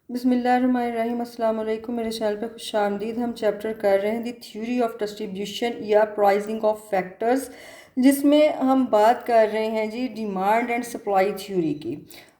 बिस्मिल्लाहिर्रहमानिर्रहीम। अस्सलाम वालेकुम। मेरे चैनल पे खुशामदीद। हम चैप्टर कर रहे हैं दी थ्योरी ऑफ डिस्ट्रीब्यूशन या प्राइसिंग ऑफ फैक्टर्स, जिसमें हम बात कर रहे हैं जी डिमांड एंड सप्लाई थ्योरी की।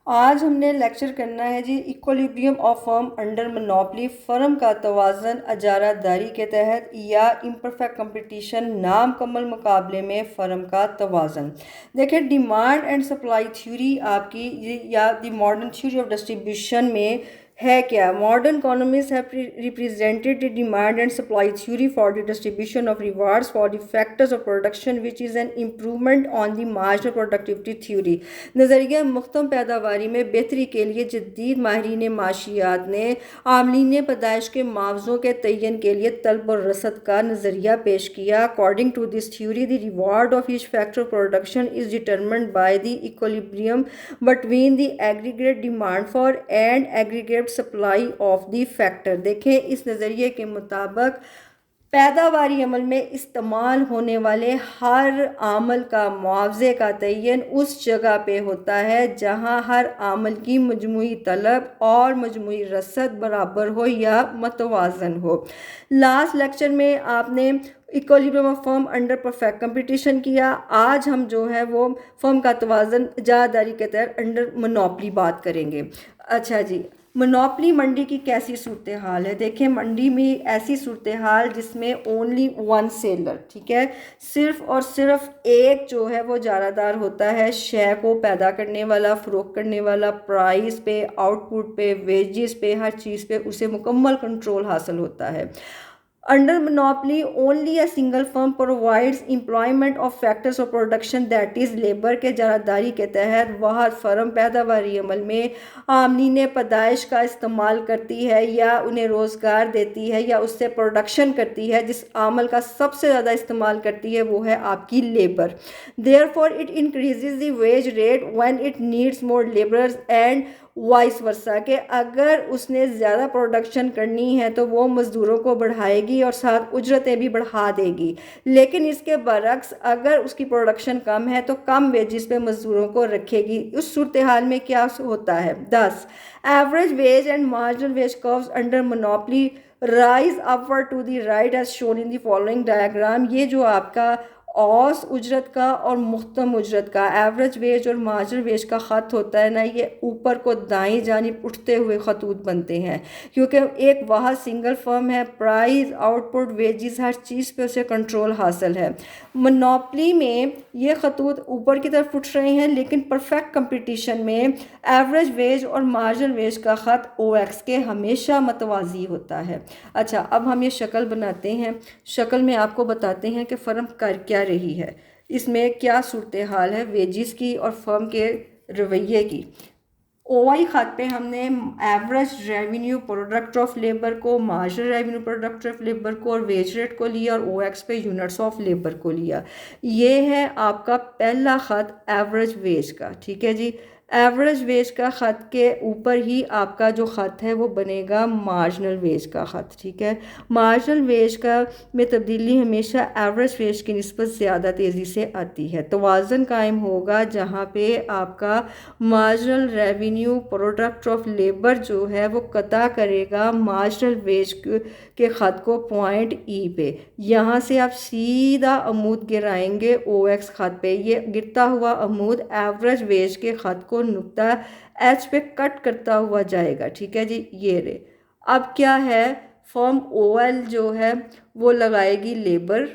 आज हमने लेक्चर करना है जी equilibrium of firm under monopoly, firm का तवाज़न अजारादारी के तहत या इम्परफेक्ट कंपटीशन नामुकम्मल मुकाबले में फ़र्म का तवाज़न। देखिए, डिमांड एंड सप्लाई थ्योरी आपकी या the modern theory of distribution में है क्या। Modern economist have represented the demand and supply theory for the distribution of rewards for the factors of production which is an improvement on the marginal productivity theory. नज़रिया मुख्तम पैदावारी में बेहतरी के लिए जदीद माहिरीन माशियात ने आमलीन पैदाइश के मुआवजों के तयन के लिए तलब और रसद का नज़रिया पेश किया। According to this theory the reward of each factor of production is determined by the equilibrium between the aggregate demand for and aggregate supply of the factor. देखें, इस नज़रिए के मुताबिक पैदावारी अमल में इस्तेमाल होने वाले हर आमल का मुआवजे का तयन उस जगह पे होता है जहां हर आमल की मजमूई तलब और मजमूई रसद बराबर हो या मतवाजन हो। लास्ट लेक्चर में आपने equilibrium of firm under perfect competition किया। आज हम जो है वो फर्म का तवाज़न इजारादारी के तहत अंडर मोनोपोली बात करेंगे। अच्छा जी, मोनोपोली मंडी की कैसी सूरत हाल है। देखें, मंडी में ऐसी सूरत हाल जिसमें ओनली वन सेलर, ठीक है, सिर्फ और सिर्फ एक जो है वो जारादार होता है, शय को पैदा करने वाला, फ़रोख्त करने वाला, प्राइस पे, आउटपुट पे, वेजेस पे, हर चीज़ पे उसे मुकम्मल कंट्रोल हासिल होता है। Under monopoly, only a single firm provides employment of factors of production that is labor के जारादारी के तहत वह फर्म पैदावारी अमल में आमलीन पैदाइश का इस्तेमाल करती है या उन्हें रोज़गार देती है या उससे प्रोडक्शन करती है। जिस आमल का सबसे ज़्यादा इस्तेमाल करती है वो है आपकी labour. Therefore, it increases the wage rate when it needs more laborers and vice versa के अगर उसने ज़्यादा प्रोडक्शन करनी है तो वो मज़दूरों को बढ़ाएगी और साथ उजरतें भी बढ़ा देगी। लेकिन इसके बरक्स अगर उसकी प्रोडक्शन कम है तो कम वेजिस पे मज़दूरों को रखेगी। उस सूरत हाल में क्या होता है। 10 average wage and marginal wage curves under monopoly rise upward to the right as shown in the following diagram. ये जो आपका औस उजरत का और मुख्तम उजरत का एवरेज वेज और मार्जिनल वेज का ख़त होता है ना, ये ऊपर को दाईं जानिब उठते हुए खतूत बनते हैं क्योंकि एक वह सिंगल फर्म है, प्राइस, आउटपुट, वेजेस, हर चीज़ पे उसे कंट्रोल हासिल है। मोनोपोली में ये खतूत ऊपर की तरफ उठ रहे हैं, लेकिन परफेक्ट कंपटीशन में एवरेज वेज और मार्जिनल वेज का ख़त OX के हमेशा मतवाजी होता है। अच्छा, अब हम ये शक्ल बनाते हैं। शक्ल में आपको बताते हैं कि फ़र्म कर क्या रही है, इसमें क्या सूरत हाल है वेजिस की और फर्म के रवैये की। OI खात पे हमने average revenue product of labour को, marginal revenue product of labour को और वेज रेट को लिया और OX पे यूनिट्स ऑफ लेबर को लिया। ये है आपका पहला ख़त एवरेज वेज का, ठीक है जी। एवरेज वेज का ख़त के ऊपर ही आपका जो ख़त है वो बनेगा मार्जिनल वेज का ख़त, ठीक है। मार्जिनल वेज का में तब्दीली हमेशा एवरेज वेज की निस्बत ज़्यादा तेज़ी से आती है। तवाज़न कायम होगा जहाँ पे आपका marginal revenue product of labour जो है वो कता करेगा मार्जिनल वेज के ख़त को पॉइंट E पे। यहाँ से आप सीधा अमूद गिराएंगे OX ख़त पे। ये गिरता हुआ अमूद एवरेज वेज के ख़त को नुक्ता H पे कट करता हुआ जाएगा, ठीक है जी। ये रे, अब क्या है, फर्म OL जो है वो लगाएगी लेबर,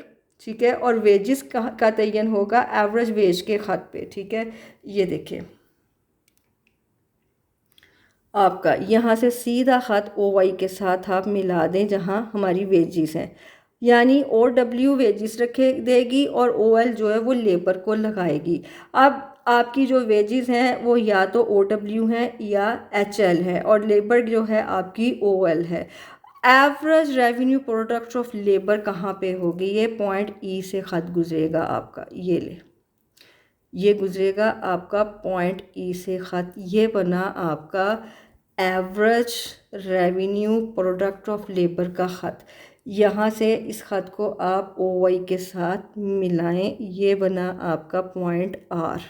ठीक है, और वेजिस का तयन होगा एवरेज वेज के ख़त पे, ठीक है। ये देखिए, आपका यहाँ से सीधा ख़त OY के साथ आप मिला दें जहाँ हमारी वेजिस हैं, यानी OW वेजिस रखे देगी और OL जो है वो लेबर को लगाएगी। अब आपकी जो वेजिस हैं वो या तो OW हैं या HL है और लेबर जो है आपकी OL है। Average revenue product of labour कहाँ पे होगी, ये पॉइंट E से ख़त गुजरेगा आपका। ये ले, ये गुजरेगा आपका पॉइंट E से ख़त। ये बना आपका average revenue product of labour का ख़त। यहाँ से इस ख़त को आप OY के साथ मिलाएं, ये बना आपका पॉइंट R,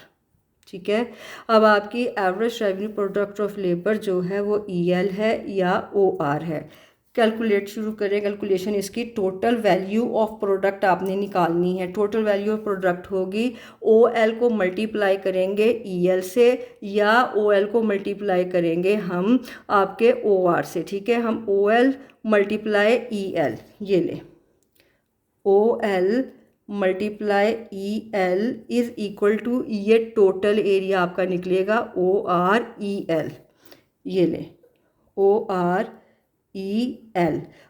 ठीक है। अब आपकी average revenue product of labour जो है वो EL है या OR है। कैलकुलेट शुरू करें। कैलकुलेशन इसकी टोटल वैल्यू ऑफ प्रोडक्ट आपने निकालनी है। टोटल वैल्यू ऑफ प्रोडक्ट होगी OL को मल्टीप्लाई करेंगे EL से या OL को मल्टीप्लाई करेंगे हम आपके OR से, ठीक है। हम OL मल्टीप्लाई EL, ये ले OL multiply EL is equal to, ये टोटल एरिया आपका निकलेगा OREL, ये ले OREL।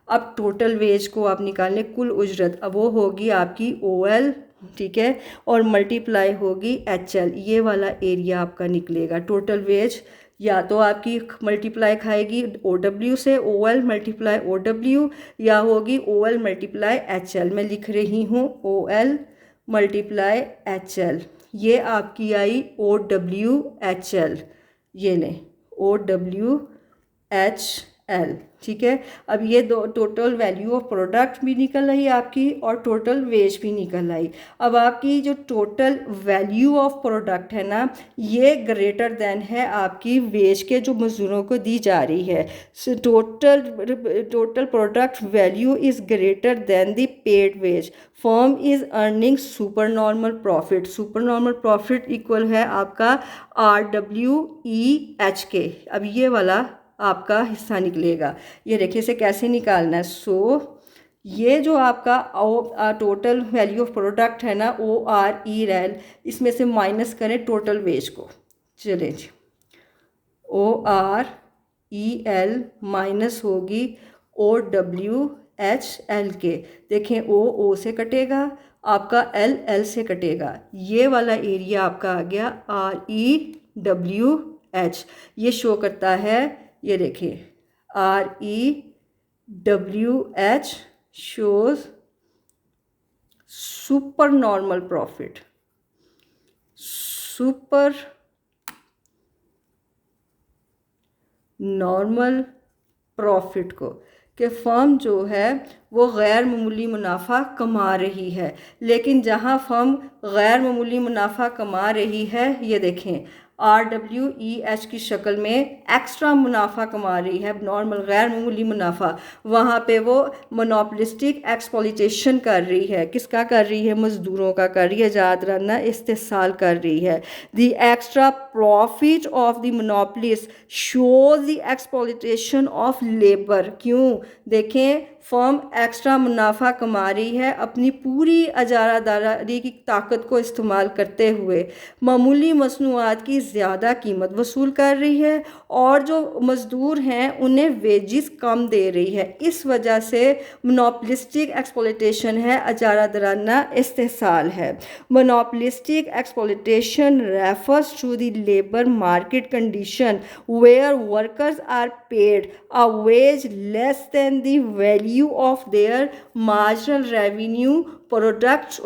अब टोटल वेज को आप निकाल लें, कुल उजरत, अब वो होगी आपकी OL, ठीक है, और मल्टीप्लाई होगी HL, ये वाला एरिया आपका निकलेगा। टोटल वेज या तो आपकी मल्टीप्लाई खाएगी OW से, OL मल्टीप्लाई OW, या होगी OL मल्टीप्लाई HL। मैं लिख रही हूँ OL मल्टीप्लाई HL, ये आपकी आई OWHL, ये लें OWHL, ठीक है। अब ये दो टोटल वैल्यू ऑफ प्रोडक्ट भी निकल आई आपकी और टोटल वेज भी निकल आई। अब आपकी जो टोटल वैल्यू ऑफ प्रोडक्ट है ना, ये ग्रेटर देन है आपकी वेज के जो मजदूरों को दी जा रही है। So total product value is greater than the paid wage, firm is earning super normal profit. Super normal profit equal है आपका RWEHK। अब ये वाला आपका हिस्सा निकलेगा। ये देखिए इसे कैसे निकालना है। ये जो आपका टोटल वैल्यू ऑफ प्रोडक्ट है ना OREL, इसमें से माइनस करें टोटल वेज को। चलें जी, OREL माइनस होगी OWHL के। देखें O से कटेगा, आपका L से कटेगा, ये वाला एरिया आपका आ गया REWH। ये शो करता है, ये देखिए REWH shows super normal profit, super normal profit को, कि फर्म जो है वो गैर मामूली मुनाफा कमा रही है। लेकिन जहां फर्म गैर मामूली मुनाफा कमा रही है, ये देखें RWEH की शक्ल में एक्स्ट्रा मुनाफा कमा रही है, नॉर्मल गैर मामूली मुनाफा, वहाँ पे वो मोनोपोलिस्टिक एक्सप्लॉइटेशन कर रही है। किसका कर रही है? मज़दूरों का कर रही है, याद रखना, इस्तेसाल कर रही है। The extra profit of the monopolist shows the exploitation of labour. क्यों? देखें, फर्म एक्स्ट्रा मुनाफा कमा रही है अपनी पूरी अजारादारी की ताकत को इस्तेमाल करते हुए, मामूली मसनूआत की ज़्यादा कीमत वसूल कर रही है और जो मज़दूर हैं उन्हें वेजिस कम दे रही है। इस वजह से मोनोपोलिस्टिक एक्सप्लॉइटेशन है, अजारादाराना इस्तेसाल है। Monopolistic exploitation refers to the labour market condition where workers are paid a wage less than the value of their marginal revenue products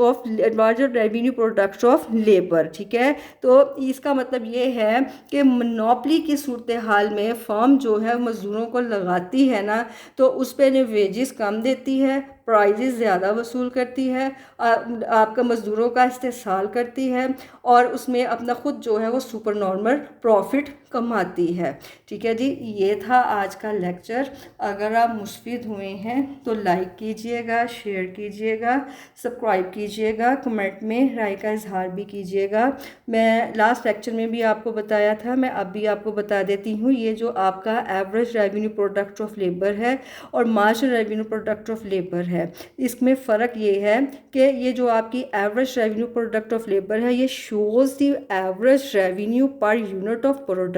of labor। ठीक है, तो इसका मतलब ये है कि मोनोपोली की सूरत हाल में फर्म जो है मज़दूरों को लगाती है ना, तो उस पर वेजेस कम देती है, प्राइजेस ज़्यादा वसूल करती है, आपका मज़दूरों का इस्तेसाल करती है और उसमें अपना ख़ुद जो है वो सुपर नॉर्मल प्रॉफिट कमाती है। ठीक है जी, ये था आज का लेक्चर। अगर आप मुस्फिद हुए हैं तो लाइक कीजिएगा, शेयर कीजिएगा, सब्सक्राइब कीजिएगा, कमेंट में राय का इजहार भी कीजिएगा। मैं लास्ट लेक्चर में भी आपको बताया था, मैं अब भी आपको बता देती हूँ, ये जो आपका average revenue product of labour है और marginal revenue product of labour है, इसमें फ़र्क ये है कि ये जो आपकी average revenue product of labour है, ये shows the average revenue per unit of product,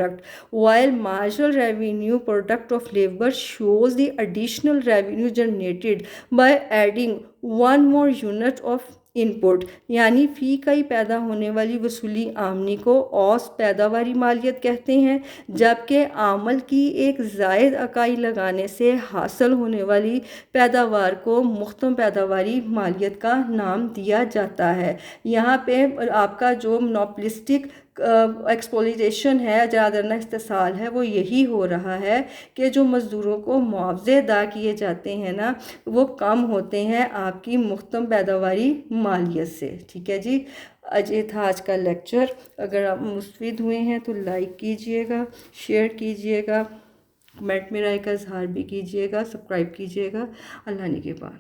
while marginal revenue product of labor shows the additional revenue generated by adding one more unit of input, यानी फ़ी का ही पैदा होने वाली वसूली आमनी को औस पैदावारी मालियत कहते हैं, जबकि आमल की एक ज़ायद इकाई लगाने से हासिल होने वाली पैदावार को मुख्तम पैदावारी मालियत का नाम दिया जाता है। यहाँ पे आपका जो मोनोपोलिस्टिक एक्सप्लॉइटेशन है, अजारादाराना इस्तेसाल है, वो यही हो रहा है कि जो मज़दूरों को मुआवजे अदा किए जाते हैं ना, वो कम होते हैं आपकी मुख्तम पैदावारी मालियत से। ठीक है जी, आज ये था आज का लेक्चर। अगर आप मुस्तफ़ीद हुए हैं तो लाइक कीजिएगा, शेयर कीजिएगा, कमेंट में राय का इजहार भी कीजिएगा, सब्सक्राइब कीजिएगा। अल्लाह निगहबान।